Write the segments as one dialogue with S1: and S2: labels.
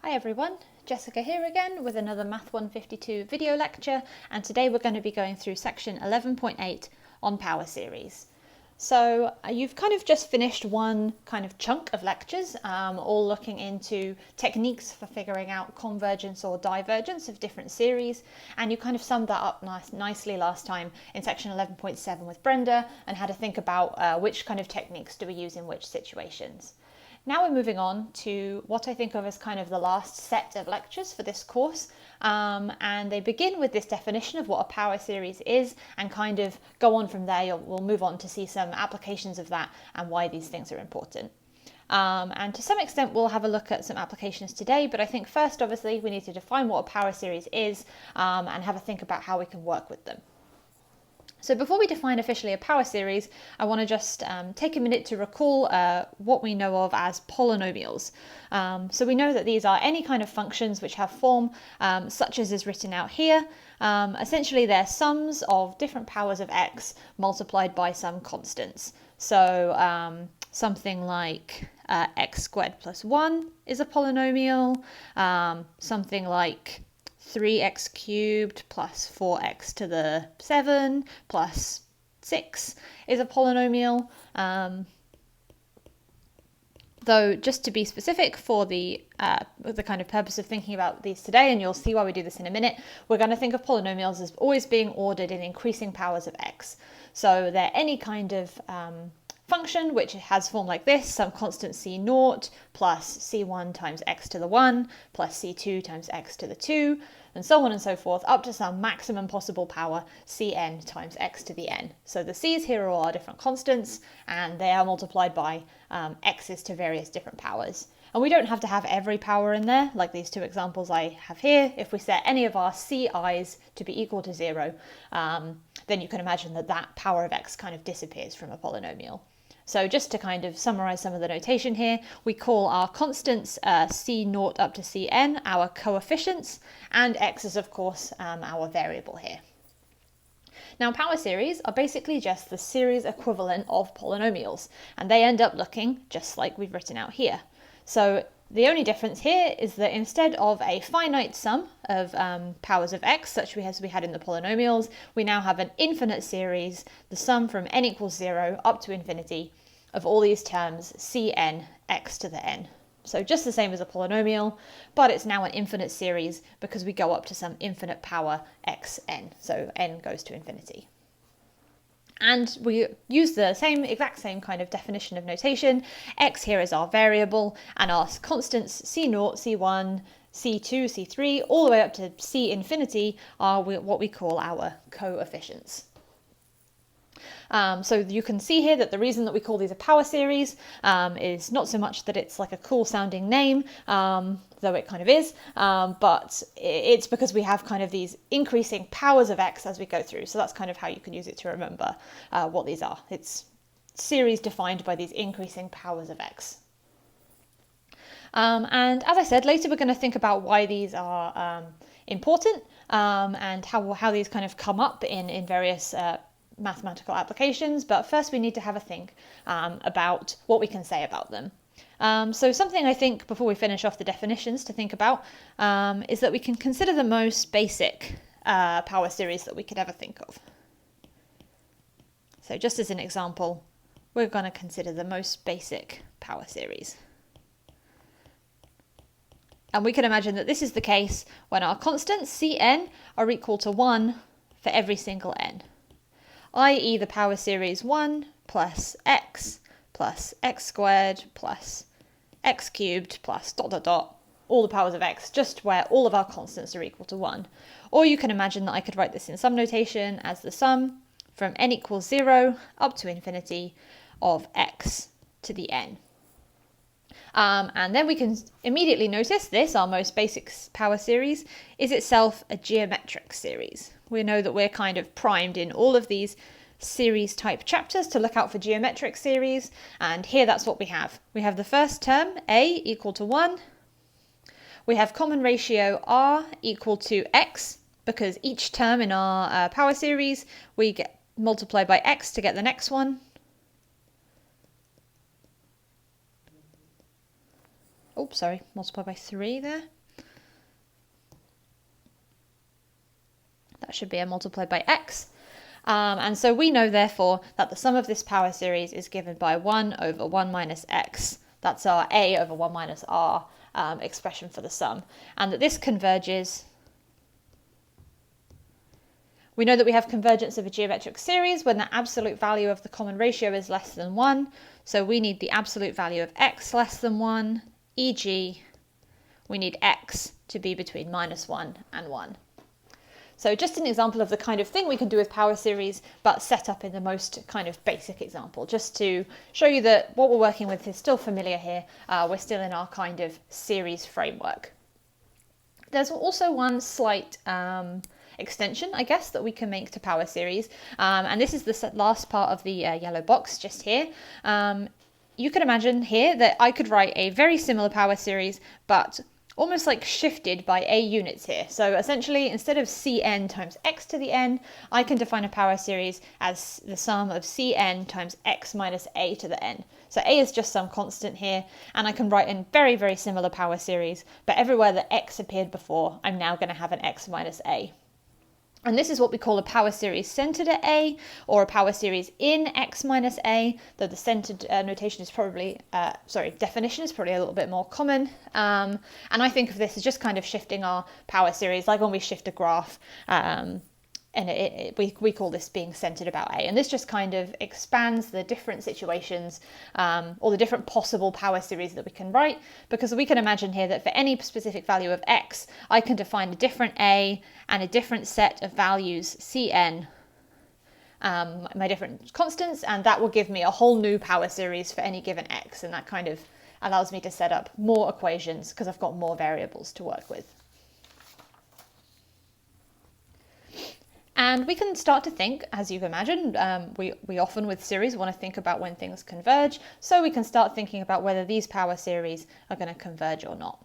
S1: Hi everyone, Jessica here again with another Math152 video lecture, and today we're going to be going through section 11.8 on power series. So you've kind of just finished one kind of chunk of lectures, all looking into techniques for figuring out convergence or divergence of different series, and you kind of summed that up nicely last time in section 11.7 with Brenda, and had to think about which kind of techniques do we use in which situations. Now we're moving on to what I think of as kind of the last set of lectures for this course, and they begin with this definition of what a power series is and kind of go on from there. We'll move on to see some applications of that and why these things are important. And to some extent we'll have a look at some applications today, but I think first obviously we need to define what a power series is and have a think about how we can work with them. So before we define officially a power series, I want to just take a minute to recall what we know of as polynomials. So we know that these are any kind of functions which have form, such as is written out here. Essentially they're sums of different powers of x multiplied by some constants. So something like x squared plus 1 is a polynomial, something like 3x cubed plus 4x to the 7 plus 6 is a polynomial. Though, just to be specific for the kind of purpose of thinking about these today, and you'll see why we do this in a minute, we're going to think of polynomials as always being ordered in increasing powers of x. So they're any kind of function which has form like this: some constant c0 plus c1 times x to the 1 plus c2 times x to the 2, and so on and so forth, up to some maximum possible power cn times x to the n. So the c's here are all our different constants, and they are multiplied by x's to various different powers. And we don't have to have every power in there, like these two examples I have here. If we set any of our ci's to be equal to 0, then you can imagine that that power of x kind of disappears from a polynomial. So just to kind of summarize some of the notation here, we call our constants c0 up to cn our coefficients, and x is of course our variable here. Now power series are basically just the series equivalent of polynomials, and they end up looking just like we've written out here. So the only difference here is that instead of a finite sum of powers of x, such as we had in the polynomials, we now have an infinite series, the sum from n equals 0 up to infinity of all these terms cn x to the n. So just the same as a polynomial, but it's now an infinite series because we go up to some infinite power xn, so n goes to infinity. And we use the exact same kind of definition of notation. X here is our variable, and our constants c0, c1, c2, c3, all the way up to c infinity are what we call our coefficients. So you can see here that the reason that we call these a power series is not so much that it's like a cool sounding name, though it kind of is, but it's because we have kind of these increasing powers of x as we go through. So that's kind of how you can use it to remember what these are. It's series defined by these increasing powers of x. And as I said, later we're going to think about why these are important and how these kind of come up in various mathematical applications, but first we need to have a think about what we can say about them. So something I think before we finish off the definitions to think about is that we can consider the most basic power series that we could ever think of. So just as an example, we're going to consider the most basic power series. And we can imagine that this is the case when our constants cn are equal to 1 for every single n, i.e. the power series 1 plus x squared plus x cubed plus ... all the powers of x, just where all of our constants are equal to 1. Or you can imagine that I could write this in sum notation as the sum from n equals 0 up to infinity of x to the n. And then we can immediately notice this, our most basic power series, is itself a geometric series. We know that we're kind of primed in all of these series type chapters to look out for geometric series, and here that's what we have. We have the first term, a equal to 1. We have common ratio r equal to x, because each term in our power series we get multiplied by x to get the next one. Oh, sorry, multiply by 3 there. That should be a multiplied by x. And so we know, therefore, that the sum of this power series is given by 1 over 1 minus x. That's our a over 1 minus r expression for the sum. And that this converges. We know that we have convergence of a geometric series when the absolute value of the common ratio is less than 1. So we need the absolute value of x less than 1, e.g. we need x to be between -1 and 1. So just an example of the kind of thing we can do with power series, but set up in the most kind of basic example, just to show you that what we're working with is still familiar here. We're still in our kind of series framework. There's also one slight extension, I guess, that we can make to power series. And this is the last part of the yellow box just here. You can imagine here that I could write a very similar power series, but almost like shifted by a units here. So essentially, instead of Cn times x to the n, I can define a power series as the sum of Cn times x minus a to the n. So a is just some constant here, and I can write in very, very similar power series, but everywhere that x appeared before, I'm now going to have an x minus a. And this is what we call a power series centered at A, or a power series in x minus a, though the centered notation is probably, definition is probably a little bit more common. And I think of this as just kind of shifting our power series, like when we shift a graph, and we call this being centered about A. And this just kind of expands the different situations or the different possible power series that we can write, because we can imagine here that for any specific value of x, I can define a different A and a different set of values, Cn, my different constants, and that will give me a whole new power series for any given x. And that kind of allows me to set up more equations because I've got more variables to work with. And we can start to think, as you've imagined, we often with series want to think about when things converge, so we can start thinking about whether these power series are going to converge or not.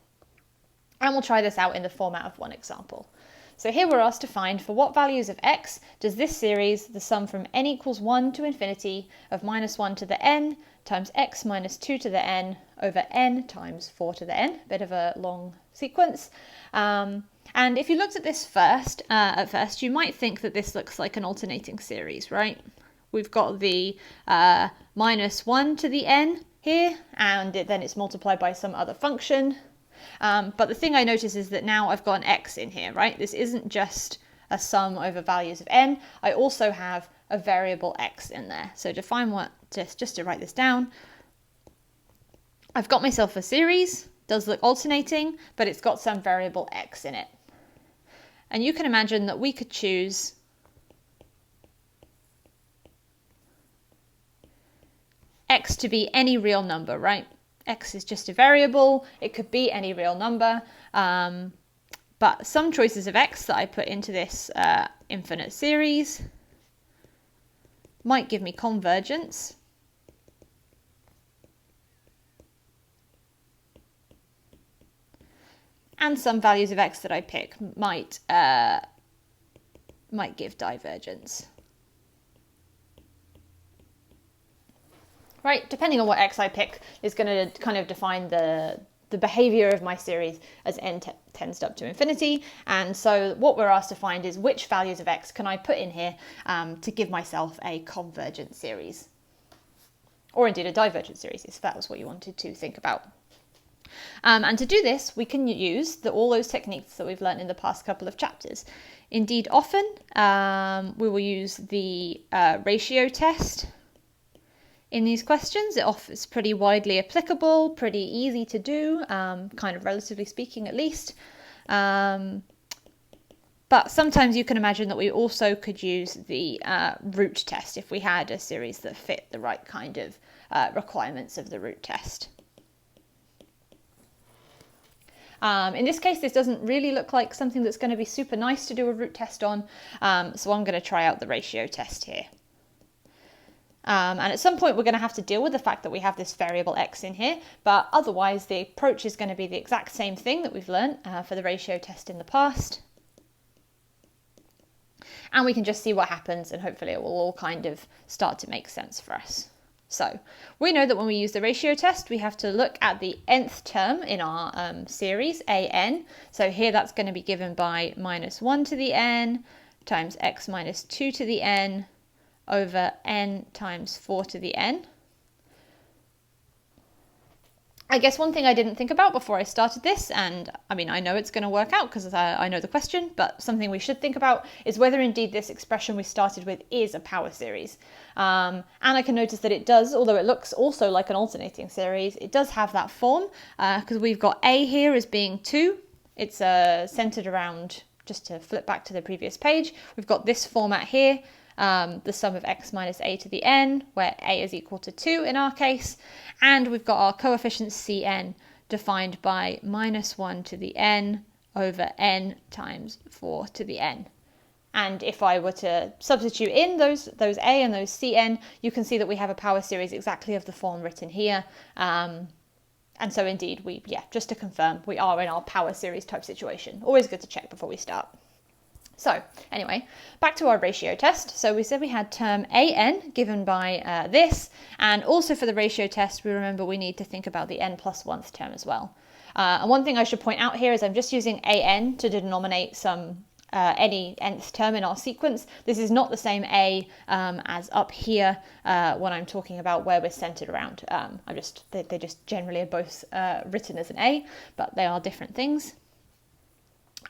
S1: And we'll try this out in the format of one example. So here we're asked to find for what values of x does this series, the sum from n equals 1 to infinity of -1 to the n times x minus 2 to the n over n times 4 to the n, bit of a long sequence. And if you looked at this at first, you might think that this looks like an alternating series, right? We've got the -1 to the n here, and then it's multiplied by some other function. But the thing I notice is that now I've got an x in here, right? This isn't just a sum over values of n. I also have a variable x in there. So to find just to write this down, I've got myself a series. Does look alternating, but it's got some variable x in it. And you can imagine that we could choose x to be any real number, right? X is just a variable. It could be any real number. But some choices of x that I put into this infinite series might give me convergence. And some values of x that I pick might give divergence. Right, depending on what x I pick is going to kind of define the behavior of my series as n tends up to infinity. And so what we're asked to find is which values of x can I put in here to give myself a convergent series, or indeed a divergent series, if that was what you wanted to think about. And to do this, we can use all those techniques that we've learned in the past couple of chapters. Indeed, often we will use the ratio test in these questions. It offers pretty widely applicable, pretty easy to do, kind of relatively speaking at least. But sometimes you can imagine that we also could use the root test if we had a series that fit the right kind of requirements of the root test. In this case, this doesn't really look like something that's going to be super nice to do a root test on, so I'm going to try out the ratio test here. And at some point, we're going to have to deal with the fact that we have this variable x in here, but otherwise the approach is going to be the exact same thing that we've learned for the ratio test in the past. And we can just see what happens, and hopefully it will all kind of start to make sense for us. So we know that when we use the ratio test, we have to look at the nth term in our series, an. So here that's going to be given by -1 to the n times x minus 2 to the n over n times 4 to the n. I guess one thing I didn't think about before I started this, and I mean, I know it's going to work out because I know the question, but something we should think about is whether indeed this expression we started with is a power series. And I can notice that it does, although it looks also like an alternating series, it does have that form because we've got a here as being 2. It's centered around, just to flip back to the previous page, we've got this format here. The sum of x minus a to the n, where a is equal to 2 in our case, and we've got our coefficient Cn defined by minus 1 to the n over n times 4 to the n. And if I were to substitute in those a and those Cn, you can see that we have a power series exactly of the form written here. And so indeed, just to confirm, we are in our power series type situation. Always good to check before we start. So anyway, back to our ratio test. So we said we had term an given by this, and also for the ratio test, we remember we need to think about the n plus 1th term as well. And one thing I should point out here is I'm just using an to denominate any nth term in our sequence. This is not the same a as up here when I'm talking about where we're centered around. They just generally are both written as an a, but they are different things.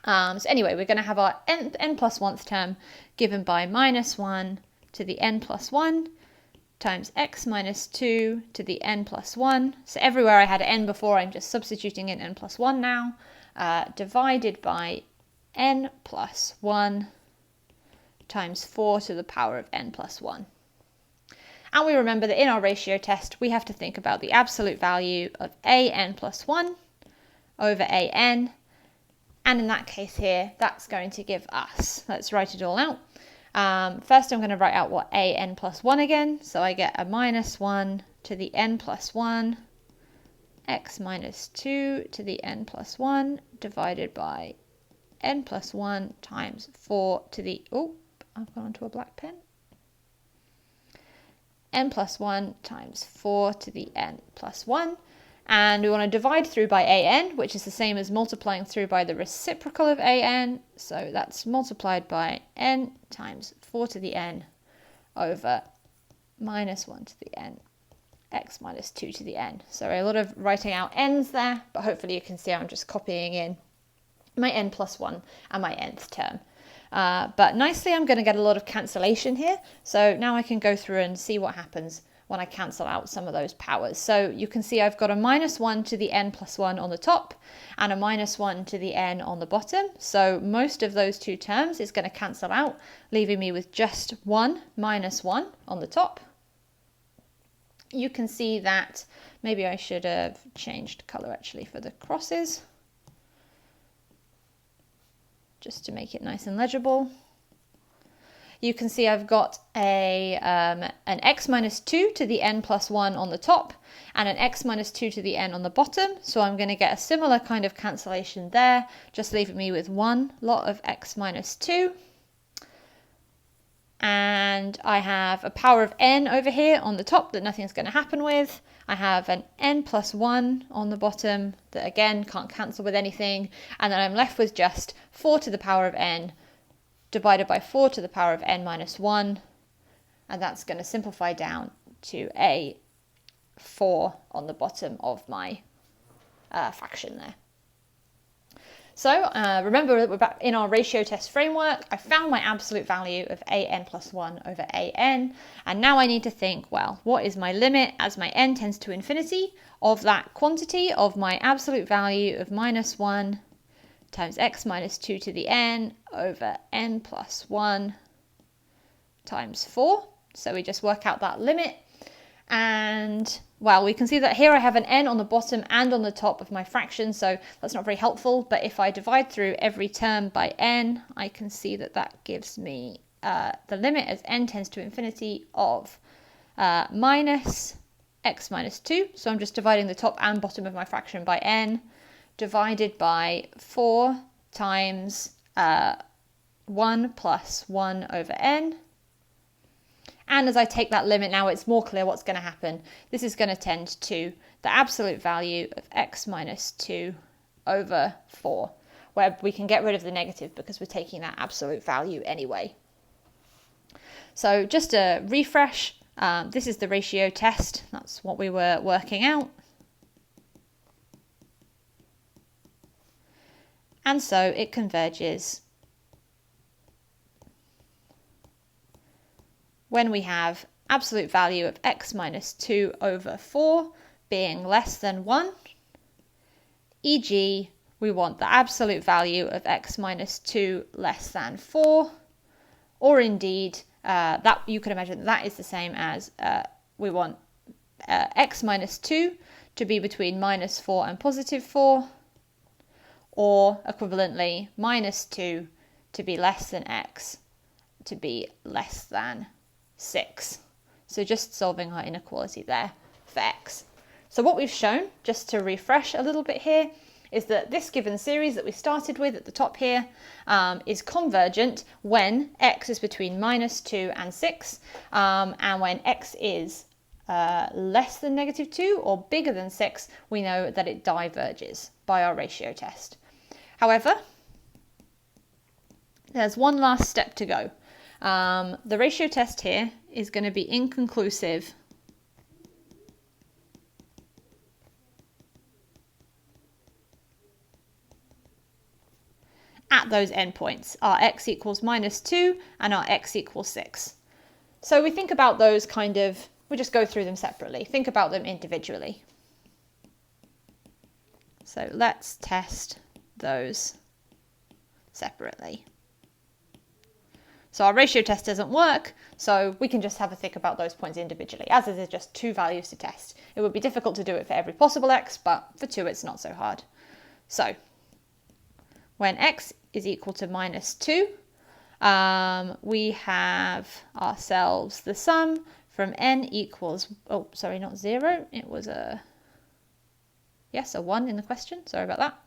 S1: So anyway, we're going to have our n plus 1th term given by minus 1 to the n plus 1 times x minus 2 to the n plus 1. So everywhere I had n before, I'm just substituting in n plus 1 now, divided by n plus 1 times 4 to the power of n plus 1. And we remember that in our ratio test, we have to think about the absolute value of an plus 1 over an. And in that case here, that's going to give us, let's write it all out. First, I'm going to write out what an plus 1 again. So I get a minus 1 to the n plus 1, x minus 2 to the n plus 1, divided by n plus 1 times 4 to the, I've gone onto a black pen. N plus 1 times 4 to the n plus 1. And we want to divide through by an, which is the same as multiplying through by the reciprocal of an. So that's multiplied by n times 4 to the n over minus 1 to the n, x minus 2 to the n. So a lot of writing out n's there, but hopefully you can see I'm just copying in my n plus 1 and my nth term. But nicely, I'm going to get a lot of cancellation here. So now I can go through and see what happens when I cancel out some of those powers. So you can see I've got a minus 1 to the n plus 1 on the top and a minus 1 to the n on the bottom. So most of those two terms is going to cancel out, leaving me with just 1 minus 1 on the top. You can see that maybe I should have changed color actually for the crosses, just to make it nice and legible. You can see I've got an x minus 2 to the n plus 1 on the top and an x minus 2 to the n on the bottom. So I'm going to get a similar kind of cancellation there, just leaving me with one lot of x minus 2. And I have a power of n over here on the top that nothing's going to happen with. I have an n plus 1 on the bottom that again can't cancel with anything. And then I'm left with just 4 to the power of n divided by 4 to the power of n minus 1, and that's going to simplify down to a 4 on the bottom of my fraction there. So remember that we're back in our ratio test framework. I found my absolute value of an plus 1 over an, and now I need to think, well, what is my limit as my n tends to infinity of that quantity of my absolute value of minus 1 times x minus 2 to the n over n plus 1 times 4. So we just work out that limit. And, well, we can see that here I have an n on the bottom and on the top of my fraction, so that's not very helpful. But if I divide through every term by n, I can see that that gives me the limit as n tends to infinity of minus x minus 2. So I'm just dividing the top and bottom of my fraction by n, divided by 4 times 1 plus 1 over n. And as I take that limit now, it's more clear what's going to happen. This is going to tend to the absolute value of x minus 2 over 4, where we can get rid of the negative because we're taking that absolute value anyway. So just a refresh, this is the ratio test. That's what we were working out. And so it converges when we have absolute value of x minus 2 over 4 being less than 1, e.g. we want the absolute value of x minus 2 less than 4, or indeed that you can imagine that is the same as we want x minus 2 to be between minus 4 and positive 4, or equivalently minus 2 to be less than x to be less than 6. So just solving our inequality there for x. So what we've shown, just to refresh a little bit here, is that this given series that we started with at the top here is convergent when x is between minus 2 and 6, and when x is less than negative 2 or bigger than 6, we know that it diverges by our ratio test. However, there's one last step to go. The ratio test here is going to be inconclusive at those endpoints, our x equals minus 2 and our x equals 6. So we think about those we just go through them separately, think about them individually. So let's test those separately. So our ratio test doesn't work, so we can just have a think about those points individually, as there's just 2 values to test. It would be difficult to do it for every possible x, but for 2 it's not so hard. So when x is equal to minus 2, we have ourselves the sum from n equals, oh sorry, not 0, it was a 1 in the question, sorry about that.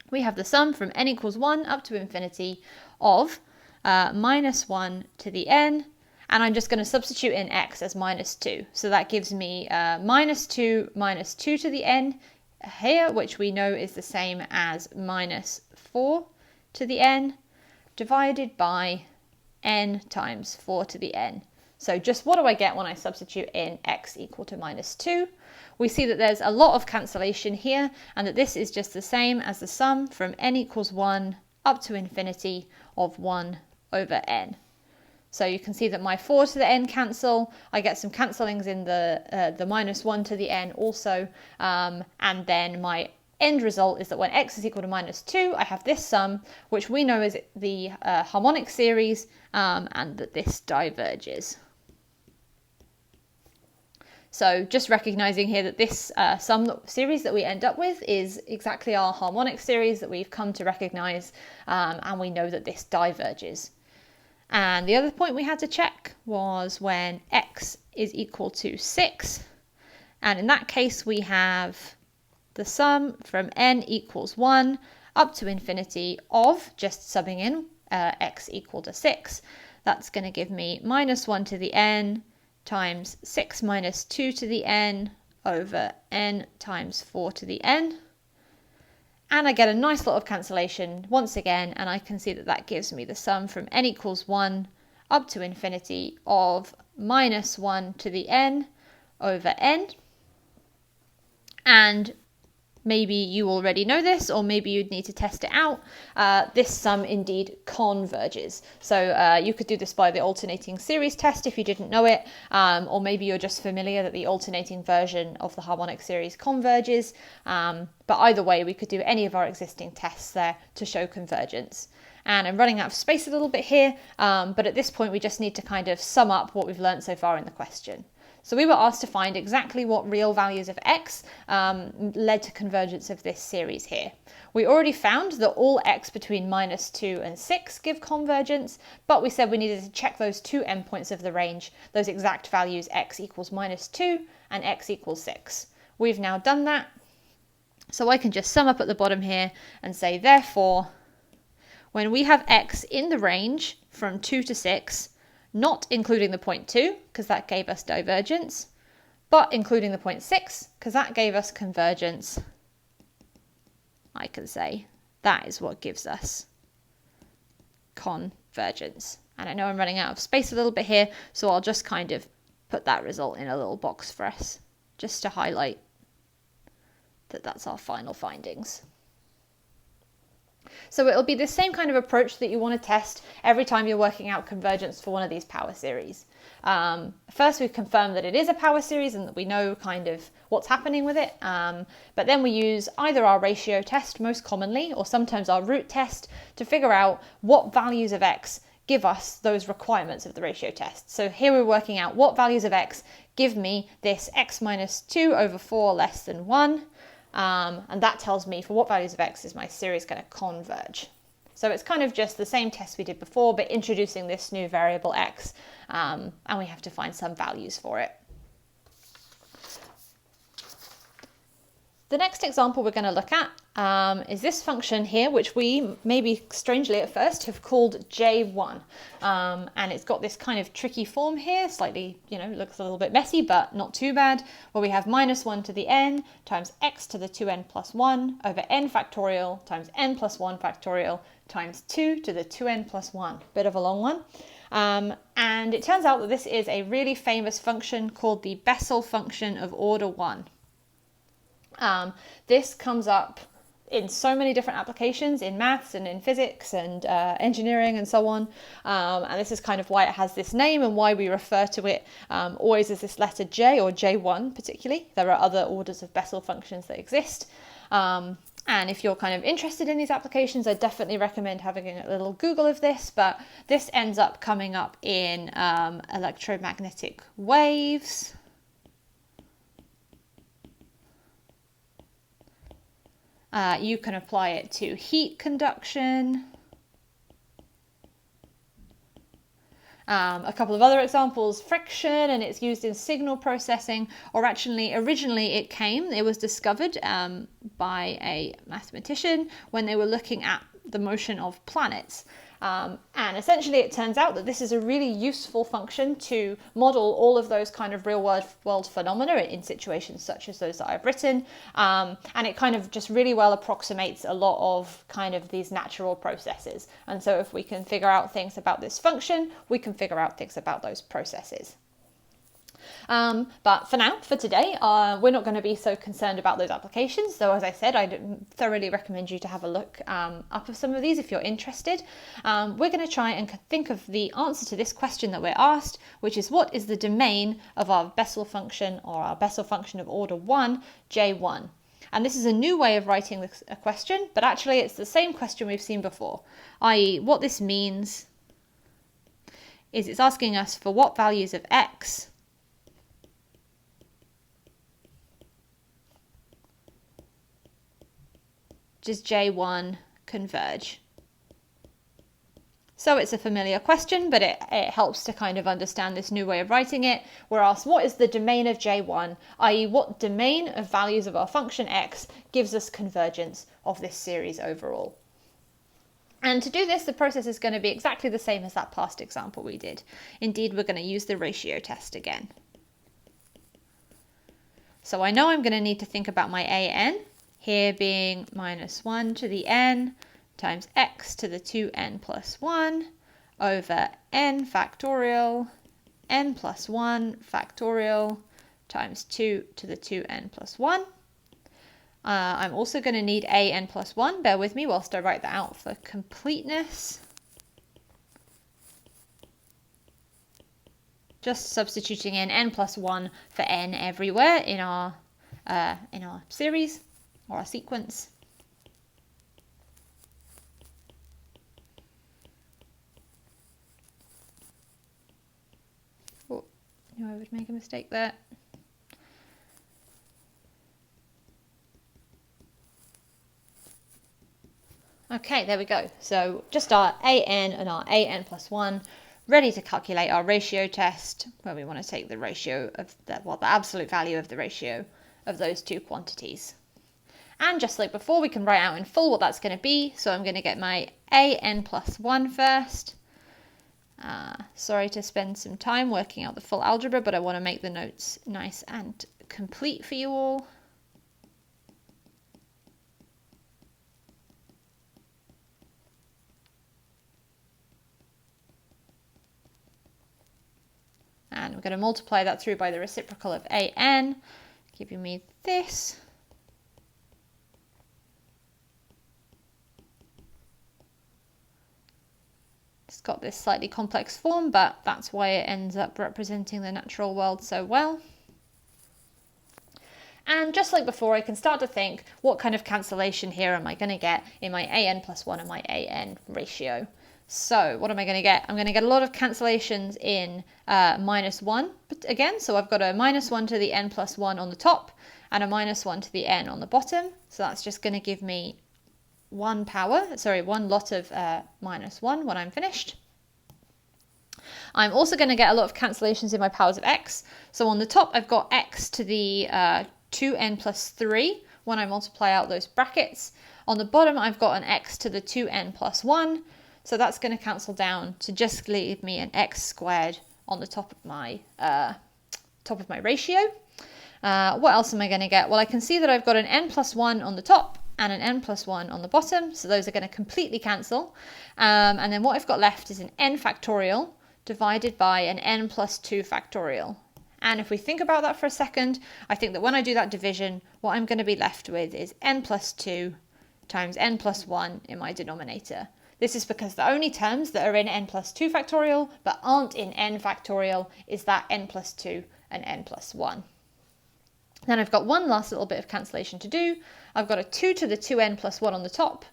S1: We have the sum from n equals 1 up to infinity of minus 1 to the n, and I'm just going to substitute in x as minus 2. So that gives me minus 2 to the n here, which we know is the same as minus 4 to the n, divided by n times 4 to the n. So just what do I get when I substitute in x equal to minus 2? We see that there's a lot of cancellation here, and that this is just the same as the sum from n equals 1 up to infinity of 1 over n. So you can see that my 4 to the n cancel, I get some cancellings in the minus 1 to the n also, and then my end result is that when x is equal to minus 2, I have this sum, which we know is the harmonic series, and that this diverges. So just recognizing here that this sum series that we end up with is exactly our harmonic series that we've come to recognize, and we know that this diverges. And the other point we had to check was when x is equal to 6, and in that case we have the sum from n equals 1 up to infinity of, just subbing in x equal to 6, that's going to give me minus 1 to the n times 6 minus 2 to the n over n times 4 to the n. And I get a nice lot of cancellation once again, and I can see that that gives me the sum from n equals 1 up to infinity of minus 1 to the n over n. And maybe you already know this, or maybe you'd need to test it out. This sum indeed converges. So you could do this by the alternating series test if you didn't know it, or maybe you're just familiar that the alternating version of the harmonic series converges. But either way, we could do any of our existing tests there to show convergence. And I'm running out of space a little bit here, but at this point we just need to kind of sum up what we've learned so far in the question. So we were asked to find exactly what real values of x led to convergence of this series here. We already found that all x between minus 2 and 6 give convergence, but we said we needed to check those 2 endpoints of the range, those exact values x equals minus 2 and x equals 6. We've now done that, so I can just sum up at the bottom here and say, therefore, when we have x in the range from 2 to 6, not including the point 2, because that gave us divergence, but including the point 6, because that gave us convergence, I can say That is what gives us convergence. And I know I'm running out of space a little bit here, so I'll just kind of put that result in a little box for us, just to highlight that that's our final findings. So it'll be the same kind of approach that you want to test every time you're working out convergence for one of these power series. First, we've confirmed that it is a power series and that we know kind of what's happening with it. But then we use either our ratio test most commonly, or sometimes our root test, to figure out what values of x give us those requirements of the ratio test. So here we're working out what values of x give me this x minus 2 over 4 less than 1. And that tells me for what values of x is my series going to converge. So it's kind of just the same test we did before, but introducing this new variable x, and we have to find some values for it. The next example we're going to look at is this function here, which we maybe strangely at first have called j1. And it's got this kind of tricky form here, slightly, looks a little bit messy, but not too bad, where we have minus 1 to the n times x to the 2n plus 1 over n factorial times n plus 1 factorial times 2 to the 2n plus 1. Bit of a long one. And it turns out that this is a really famous function called the Bessel function of order 1. This comes up in so many different applications in maths and in physics and engineering and so on. And this is kind of why it has this name and why we refer to it always as this letter J, or J1 particularly. There are other orders of Bessel functions that exist. And if you're kind of interested in these applications, I definitely recommend having a little Google of this, but this ends up coming up in electromagnetic waves. You can apply it to heat conduction. A couple of other examples, friction, and it's used in signal processing, or actually originally it was discovered by a mathematician when they were looking at the motion of planets. And essentially it turns out that this is a really useful function to model all of those kind of real world phenomena in situations such as those that I've written. And it kind of just really well approximates a lot of kind of these natural processes. And so if we can figure out things about this function, we can figure out things about those processes. But for today, we're not going to be so concerned about those applications. So as I said, I thoroughly recommend you to have a look up of some of these if you're interested. We're going to try and think of the answer to this question that we're asked, which is what is the domain of our Bessel function, or our Bessel function of order 1, J1? And this is a new way of writing a question, but actually it's the same question we've seen before, i.e. what this means is it's asking us for what values of x does J1 converge? So it's a familiar question, but it helps to kind of understand this new way of writing it. We're asked what is the domain of J1, i.e. what domain of values of our function x gives us convergence of this series overall. And to do this, the process is going to be exactly the same as that past example we did. Indeed, we're going to use the ratio test again. So I know I'm going to need to think about my an, here being minus 1 to the n times x to the 2n plus 1 over n factorial n plus 1 factorial times 2 to the 2n plus 1. I'm also going to need an plus 1. Bear with me whilst I write that out for completeness. Just substituting in n plus 1 for n everywhere in our series or our sequence. Oh, knew I would make a mistake there. Okay, there we go. So just our an and our an plus 1, ready to calculate our ratio test, where we want to take the ratio of the absolute value of the ratio of those two quantities. And just like before, we can write out in full what that's going to be. So I'm going to get my an plus 1 first. Sorry to spend some time working out the full algebra, but I want to make the notes nice and complete for you all. And we're going to multiply that through by the reciprocal of an, giving me this. It's got this slightly complex form, but that's why it ends up representing the natural world so well. And just like before, I can start to think, what kind of cancellation here am I going to get in my an plus 1 and my an ratio? So what am I going to get? I'm going to get a lot of cancellations in -1 again. So I've got a -1 to the n plus 1 on the top and a -1 to the n on the bottom. So that's just going to give me one lot of -1 when I'm finished. I'm also going to get a lot of cancellations in my powers of x. So on the top, I've got x to the 2n plus 3 when I multiply out those brackets. On the bottom, I've got an x to the 2n plus 1. So that's going to cancel down to just leave me an x squared on the top of my ratio. What else am I going to get? Well, I can see that I've got an n plus 1 on the top and an n plus 1 on the bottom. So those are going to completely cancel. And then what I've got left is an n factorial divided by an n plus 2 factorial. And if we think about that for a second, I think that when I do that division, what I'm going to be left with is n plus 2 times n plus 1 in my denominator. This is because the only terms that are in n plus 2 factorial but aren't in n factorial is that n plus 2 and n plus 1. Then I've got one last little bit of cancellation to do. I've got a 2 to the 2n plus 1 on the top.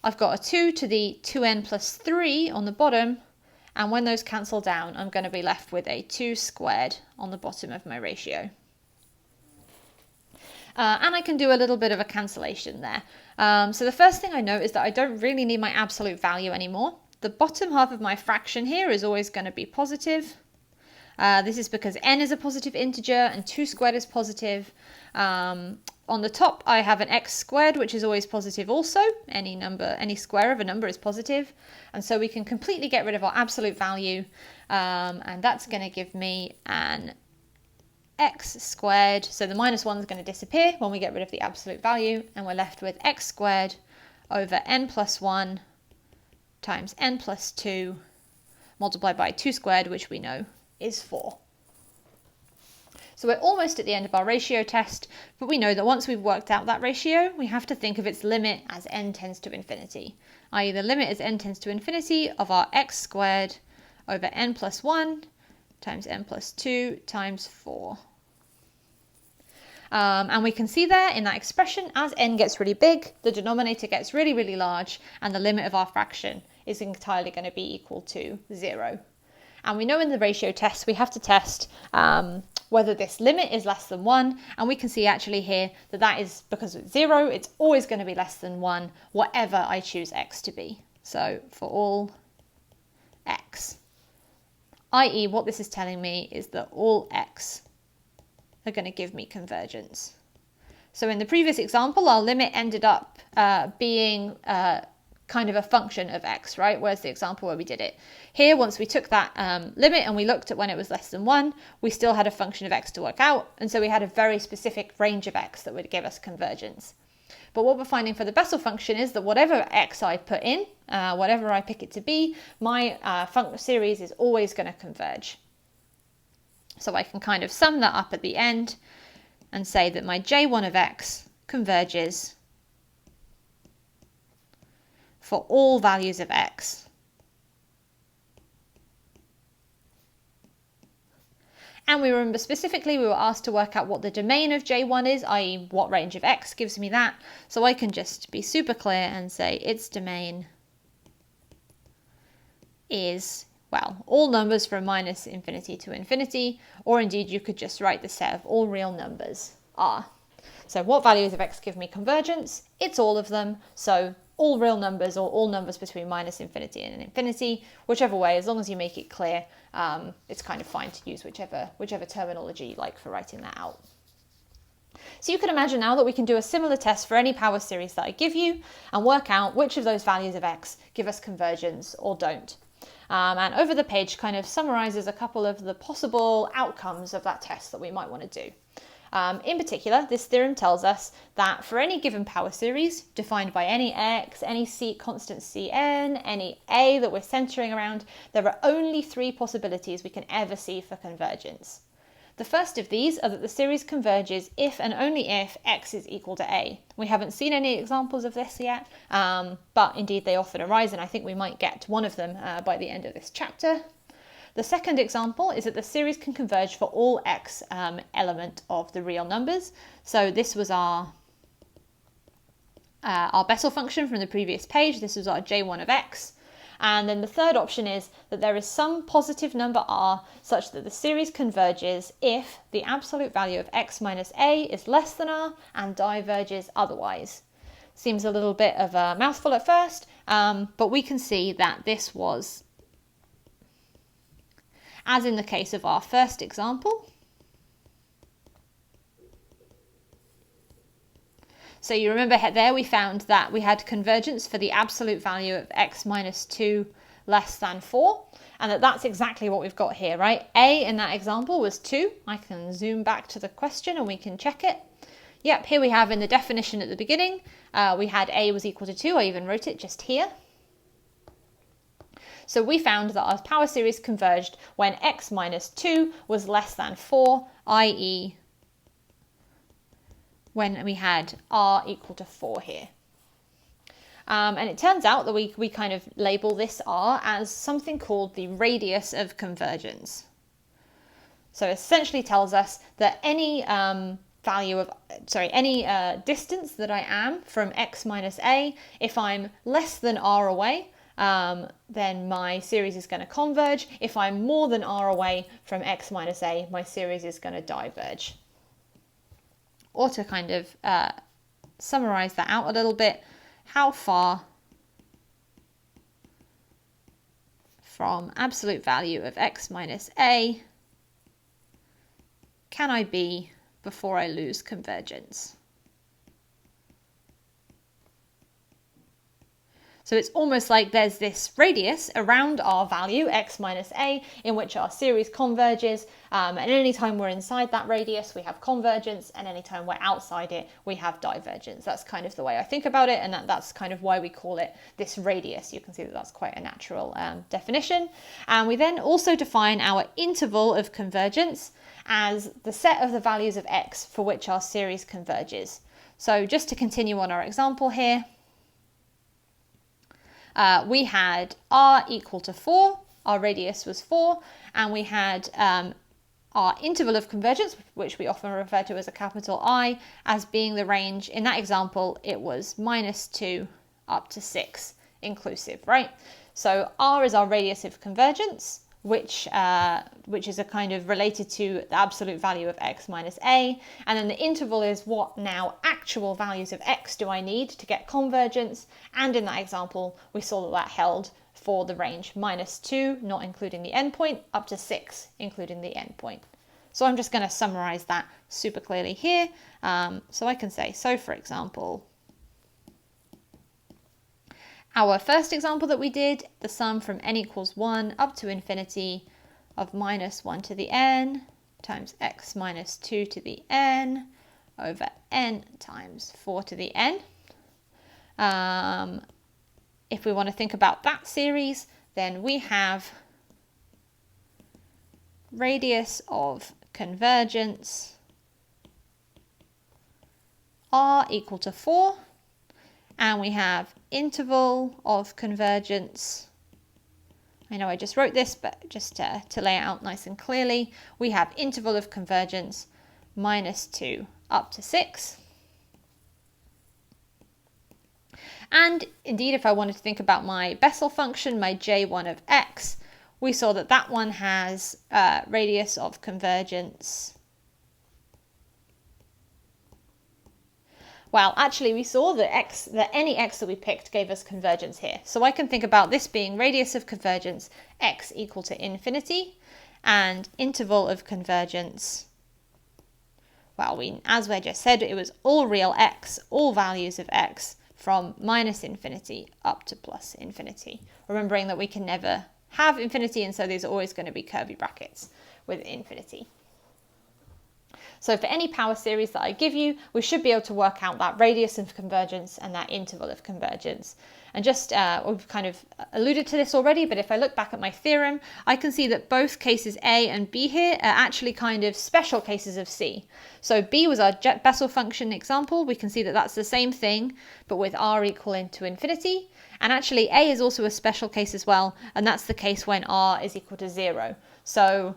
S1: I've got a 2 to the 2n plus 3 on the bottom. And when those cancel down, I'm going to be left with a 2 squared on the bottom of my ratio. And I can do a little bit of a cancellation there. So the first thing I note is that I don't really need my absolute value anymore. The bottom half of my fraction here is always going to be positive. This is because n is a positive integer and 2 squared is positive. On the top, I have an x squared, which is always positive also. Any square of a number is positive. And so we can completely get rid of our absolute value. And that's going to give me an x squared. So the -1 is going to disappear when we get rid of the absolute value. And we're left with x squared over n plus 1 times n plus 2 multiplied by 2 squared, which we know is 4. So we're almost at the end of our ratio test, but we know that once we've worked out that ratio, we have to think of its limit as n tends to infinity, i.e. the limit as n tends to infinity of our x squared over n plus 1 times n plus 2 times 4. And we can see there in that expression, as n gets really big, the denominator gets really, really large, and the limit of our fraction is entirely going to be equal to 0. And we know in the ratio test, we have to test whether this limit is less than 1. And we can see actually here that that is because it's 0, it's always going to be less than 1, whatever I choose x to be. So for all x, i.e. what this is telling me is that all x are going to give me convergence. So in the previous example, our limit ended up being kind of a function of x, right? Where's the example where we did it? Here, once we took that limit and we looked at when it was less than 1, we still had a function of x to work out. And so we had a very specific range of x that would give us convergence. But what we're finding for the Bessel function is that whatever x I put in, whatever I pick it to be, my series is always going to converge. So I can kind of sum that up at the end and say that my j1 of x converges for all values of x. And we remember specifically we were asked to work out what the domain of j1 is, i.e. what range of x gives me that. So I can just be super clear and say its domain is, well, all numbers from -infinity to infinity, or indeed you could just write the set of all real numbers are. So what values of x give me convergence? It's all of them. So all real numbers or all numbers between -infinity and infinity, whichever way, as long as you make it clear, it's kind of fine to use whichever terminology you like for writing that out. So you can imagine now that we can do a similar test for any power series that I give you and work out which of those values of x give us convergence or don't. And over the page kind of summarizes a couple of the possible outcomes of that test that we might want to do. In particular, this theorem tells us that for any given power series defined by any x, any constant Cn, any a that we're centering around, there are only three possibilities we can ever see for convergence. The first of these are that the series converges if and only if x is equal to a. We haven't seen any examples of this yet, but indeed they often arise, and I think we might get to one of them by the end of this chapter. The second example is that the series can converge for all x element of the real numbers. So this was our Bessel function from the previous page. This was our j1 of x. And then the third option is that there is some positive number r such that the series converges if the absolute value of x minus a is less than r and diverges otherwise. Seems a little bit of a mouthful at first, but we can see that this was, as in the case of our first example. So you remember there we found that we had convergence for the absolute value of x minus 2 less than 4, and that's exactly what we've got here, right? A in that example was 2. I can zoom back to the question and we can check it. Yep, here we have in the definition at the beginning, we had a was equal to 2. I even wrote it just here. So we found that our power series converged when x minus 2 was less than 4, i.e. when we had r equal to 4 here. And it turns out that we kind of label this r as something called the radius of convergence. So it essentially tells us that any distance that I am from x minus a, if I'm less than r away, then my series is going to converge. If I'm more than r away from x minus a, my series is going to diverge. Or to kind of summarize that out a little bit, how far from absolute value of x minus a can I be before I lose convergence? So it's almost like there's this radius around our value, x minus a, in which our series converges, and any time we're inside that radius, we have convergence, and any time we're outside it, we have divergence. That's kind of the way I think about it, and that's kind of why we call it this radius. You can see that that's quite a natural definition. And we then also define our interval of convergence as the set of the values of x for which our series converges. So just to continue on our example here, we had r equal to 4, our radius was 4, and we had our interval of convergence, which we often refer to as a capital I, as being the range. In that example, it was -2 up to 6 inclusive, right? So r is our radius of convergence, which is a kind of related to the absolute value of x minus a, and then the interval is what now actual values of x do I need to get convergence, and in that example we saw that held for the range -2, not including the endpoint, up to 6, including the endpoint. So I'm just going to summarize that super clearly here. So I can say, so for example, our first example that we did, the sum from n equals 1 up to infinity of -1 to the n times x minus 2 to the n over n times 4 to the n. If we want to think about that series, then we have radius of convergence r equal to 4, and we have interval of convergence. I know I just wrote this, but just to lay it out nice and clearly, we have interval of convergence -2 up to 6. And indeed, if I wanted to think about my Bessel function, my j1 of x, we saw that that one has radius of convergence. Well, actually, we saw that any x that we picked gave us convergence here. So I can think about this being radius of convergence x equal to infinity, and interval of convergence, well, as we just said, it was all real x, all values of x, from -infinity up to +infinity. Remembering that we can never have infinity, and so there's always going to be curly brackets with infinity. So for any power series that I give you, we should be able to work out that radius of convergence and that interval of convergence. And just, we've kind of alluded to this already, but if I look back at my theorem, I can see that both cases A and B here are actually kind of special cases of C. So B was our Bessel function example. We can see that that's the same thing, but with R equal to infinity. And actually A is also a special case as well, and that's the case when R is equal to 0. So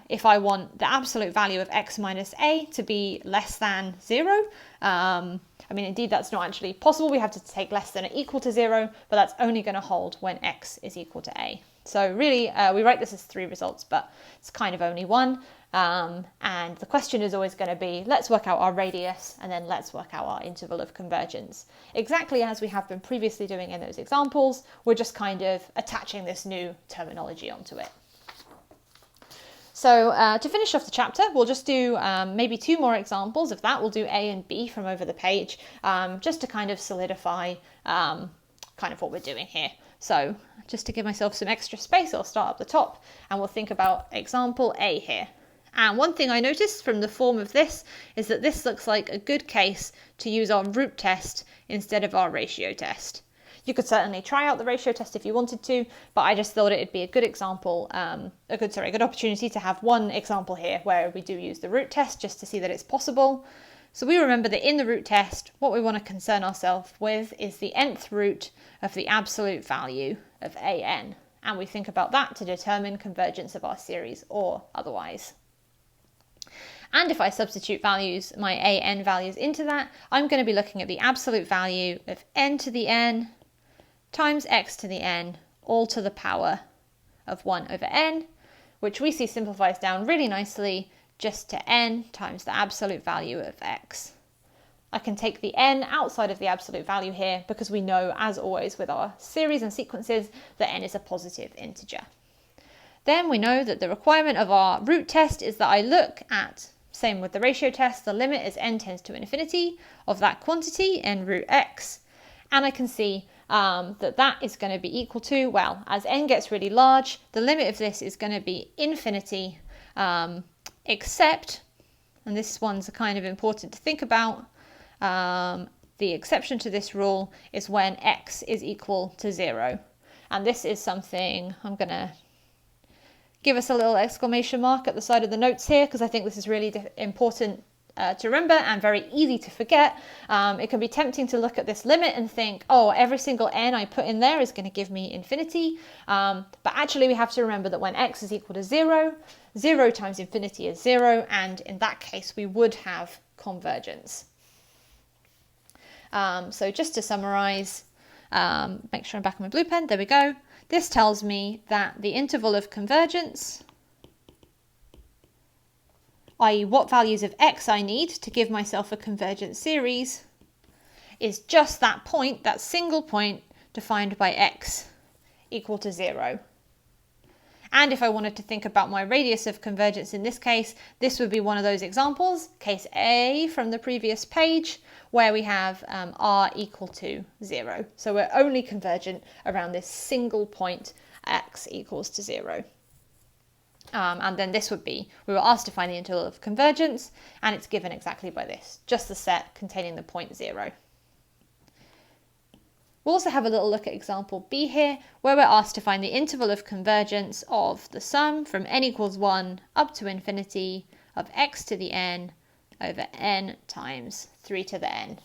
S1: if I want the absolute value of x minus a to be less than 0, I mean, indeed, that's not actually possible. We have to take less than or equal to 0, but that's only going to hold when x is equal to a. So really, we write this as 3 results, but it's kind of only 1. And the question is always going to be, let's work out our radius, and then let's work out our interval of convergence. Exactly as we have been previously doing in those examples, we're just kind of attaching this new terminology onto it. So to finish off the chapter, we'll just do maybe 2 more examples of that. We'll do A and B from over the page, just to kind of solidify kind of what we're doing here. So just to give myself some extra space, I'll start up the top and we'll think about example A here. And one thing I noticed from the form of this is that this looks like a good case to use our root test instead of our ratio test. You could certainly try out the ratio test if you wanted to, but I just thought it'd be a good example, a good opportunity to have one example here where we do use the root test just to see that it's possible. So we remember that in the root test, what we want to concern ourselves with is the nth root of the absolute value of an, and we think about that to determine convergence of our series or otherwise. And if I substitute values, my an values into that, I'm going to be looking at the absolute value of n to the n times x to the n, all to the power of 1 over n, which we see simplifies down really nicely just to n times the absolute value of x. I can take the n outside of the absolute value here because we know, as always with our series and sequences, that n is a positive integer. Then we know that the requirement of our root test is that I look at, same with the ratio test, the limit as n tends to infinity of that quantity, n root x, and I can see that is going to be equal to, well, as n gets really large, the limit of this is going to be infinity, except, and this one's kind of important to think about, the exception to this rule is when x is equal to 0. And this is something I'm going to give us a little exclamation mark at the side of the notes here, because I think this is really important to remember and very easy to forget. It can be tempting to look at this limit and think, oh, every single n I put in there is going to give me infinity. But actually we have to remember that when x is equal to 0, 0 times infinity is 0, and in that case we would have convergence. So just to summarize, make sure I'm back on my blue pen, there we go. This tells me that the interval of convergence, i.e. what values of x I need to give myself a convergent series, is just that point, that single point defined by x equal to 0. And if I wanted to think about my radius of convergence in this case, this would be one of those examples, case A from the previous page, where we have r equal to 0. So we're only convergent around this single point, x equals to 0. And then this would be, we were asked to find the interval of convergence, and it's given exactly by this, just the set containing the point 0. We'll also have a little look at example B here, where we're asked to find the interval of convergence of the sum from n equals 1 up to infinity of x to the n over n times 3 to the n.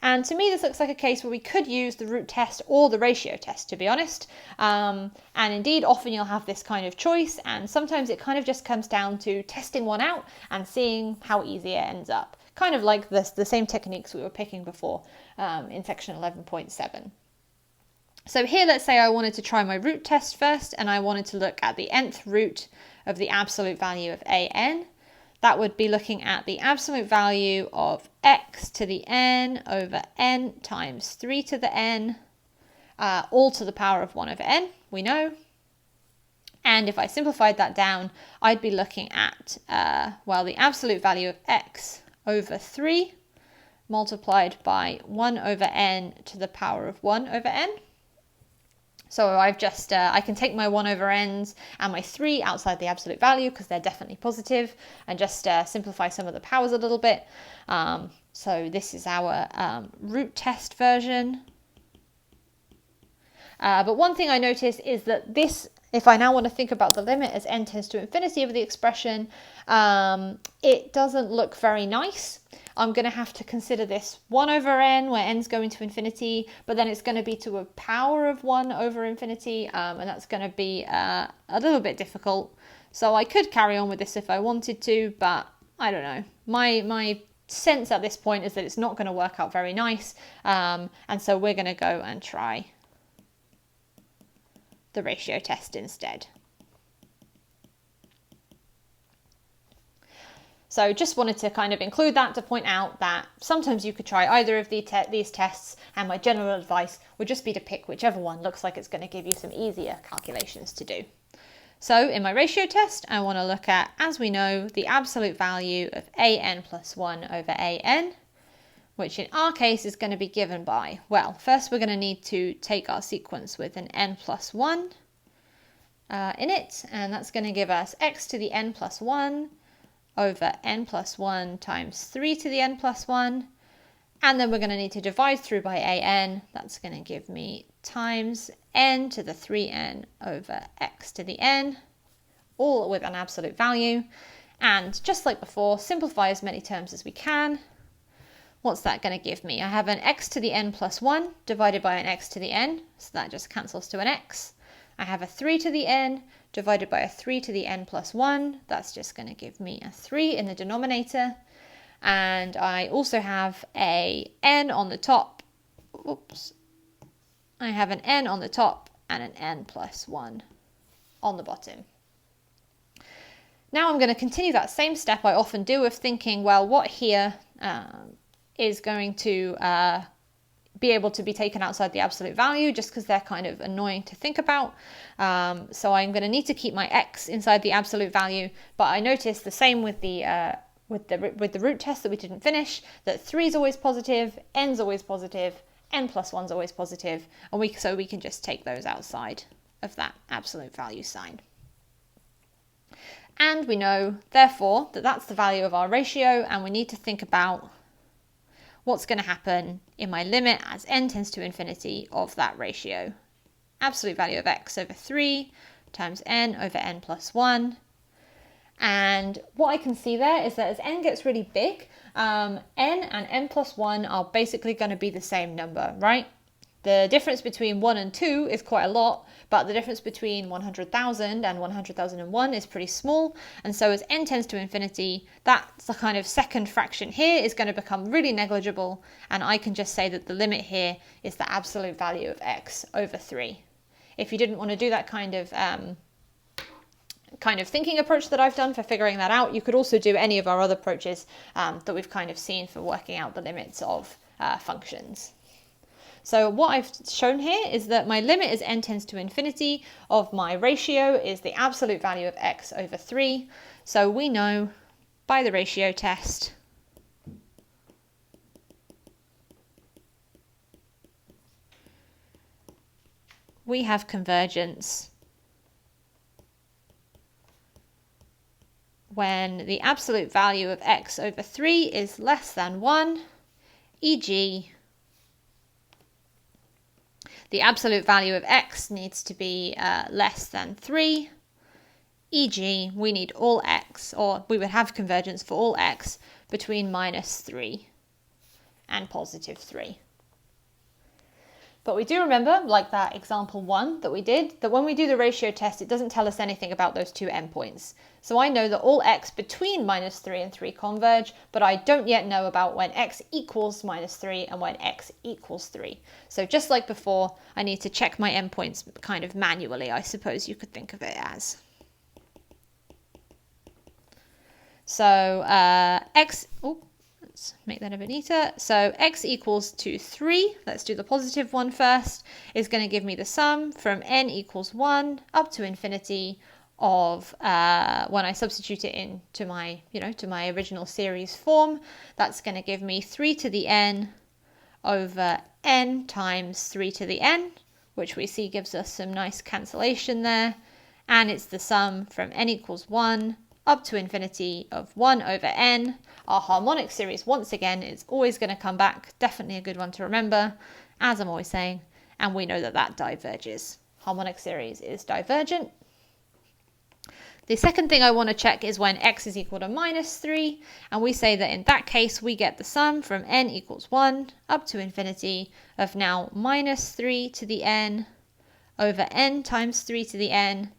S1: And to me, this looks like a case where we could use the root test or the ratio test, to be honest. And indeed, often you'll have this kind of choice, and sometimes it kind of just comes down to testing one out and seeing how easy it ends up. Kind of like the same techniques we were picking before in section 11.7. So here, let's say I wanted to try my root test first, and I wanted to look at the nth root of the absolute value of an. That would be looking at the absolute value of x to the n over n times 3 to the n, all to the power of 1 over n, we know. And if I simplified that down, I'd be looking at, well, the absolute value of x over 3 multiplied by 1 over n to the power of 1 over n. So I've just, I can take my 1 over n's and my 3 outside the absolute value because they're definitely positive, and just simplify some of the powers a little bit. So this is our root test version. But one thing I noticed is that this, if I now want to think about the limit as n tends to infinity of the expression, it doesn't look very nice. I'm going to have to consider this 1 over n, where n's going to infinity, but then it's going to be to a power of 1 over infinity, and that's going to be a little bit difficult. So I could carry on with this if I wanted to, but I don't know. My sense at this point is that it's not going to work out very nice, and so we're going to go and try the ratio test instead. So just wanted to kind of include that to point out that sometimes you could try either of these tests, and my general advice would just be to pick whichever one looks like it's going to give you some easier calculations to do. So in my ratio test, I want to look at, as we know, the absolute value of an plus 1 over an, which in our case is going to be given by, well, first we're going to need to take our sequence with an n plus 1 in it, and that's going to give us x to the n plus 1 over n plus 1 times 3 to the n plus 1, and then we're going to need to divide through by an. That's going to give me times n to the 3n over x to the n, all with an absolute value. And just like before, simplify as many terms as we can. What's that going to give me? I have an x to the n plus 1 divided by an x to the n, so that just cancels to an x. I have a 3 to the n divided by a 3 to the n plus 1. That's just going to give me a 3 in the denominator. And I also have a n on the top. Oops. I have an n on the top and an n plus 1 on the bottom. Now I'm going to continue that same step I often do of thinking, well, what here is going to be able to be taken outside the absolute value, just because they're kind of annoying to think about. So I'm going to need to keep my x inside the absolute value, but I noticed the same with the root test that we didn't finish, that 3 is always positive, n's always positive, n plus 1's always positive, and so we can just take those outside of that absolute value sign. And we know, therefore, that that's the value of our ratio, and we need to think about what's going to happen in my limit as n tends to infinity of that ratio. Absolute value of x over 3 times n over n plus 1. And what I can see there is that as n gets really big, n and n plus 1 are basically going to be the same number, right? The difference between 1 and 2 is quite a lot, but the difference between 100,000 and 100,001 is pretty small. And so as n tends to infinity, that's the kind of second fraction here is going to become really negligible. And I can just say that the limit here is the absolute value of x over 3. If you didn't want to do that kind of thinking approach that I've done for figuring that out, you could also do any of our other approaches that we've kind of seen for working out the limits of functions. So what I've shown here is that my limit as n tends to infinity of my ratio is the absolute value of x over 3. So we know by the ratio test we have convergence when the absolute value of x over 3 is less than 1, e.g. the absolute value of x needs to be less than 3, e.g. we need all x, or we would have convergence for all x between -3 and +3. But we do remember, like that example 1 that we did, that when we do the ratio test, it doesn't tell us anything about those two endpoints. So I know that all x between -3 and 3 converge, but I don't yet know about when x equals -3 and when x equals 3. So just like before, I need to check my endpoints kind of manually, I suppose you could think of it as. So let's make that a bit neater. So x equals to 3, let's do the positive one first, is going to give me the sum from n equals 1 up to infinity of, when I substitute it into my, to my original series form, that's going to give me 3 to the n over n times 3 to the n, which we see gives us some nice cancellation there. And it's the sum from n equals 1 up to infinity of 1 over n. Our harmonic series, once again, is always going to come back. Definitely a good one to remember, as I'm always saying. And we know that that diverges. Harmonic series is divergent. The second thing I want to check is when x is equal to minus 3, and we say that in that case we get the sum from n equals 1 up to infinity of now minus 3 to the n over n times 3 to the n.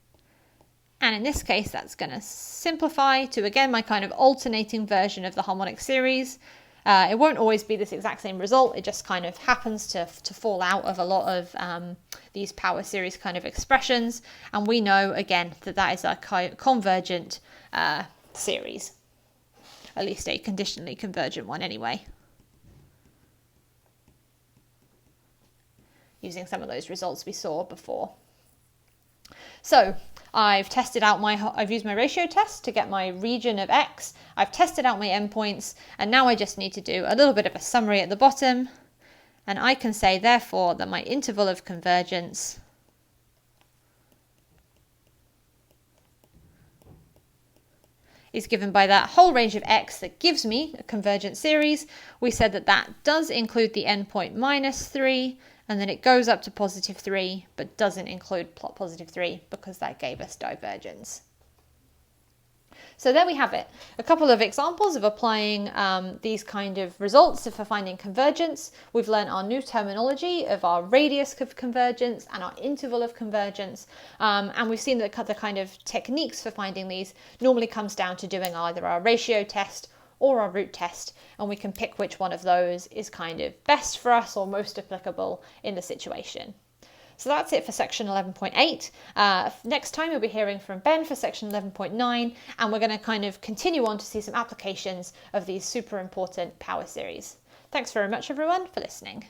S1: And in this case that's going to simplify to, again, my kind of alternating version of the harmonic series. It won't always be this exact same result, it just kind of happens to fall out of a lot of these power series kind of expressions, and we know again that that is a convergent series, at least a conditionally convergent one anyway, using some of those results we saw before. So I've used my ratio test to get my region of x. I've tested out my endpoints, and now I just need to do a little bit of a summary at the bottom. And I can say, therefore, that my interval of convergence is given by that whole range of x that gives me a convergent series. We said that that does include the endpoint minus 3, and then it goes up to positive 3, but doesn't include plot positive 3 because that gave us divergence. So there we have it. A couple of examples of applying these kind of results for finding convergence. We've learned our new terminology of our radius of convergence and our interval of convergence. And we've seen that the kind of techniques for finding these normally comes down to doing either our ratio test or our root test, and we can pick which one of those is kind of best for us or most applicable in the situation. So that's it for section 11.8. Next time you'll be hearing from Ben for section 11.9, and we're going to kind of continue on to see some applications of these super important power series. Thanks very much everyone for listening.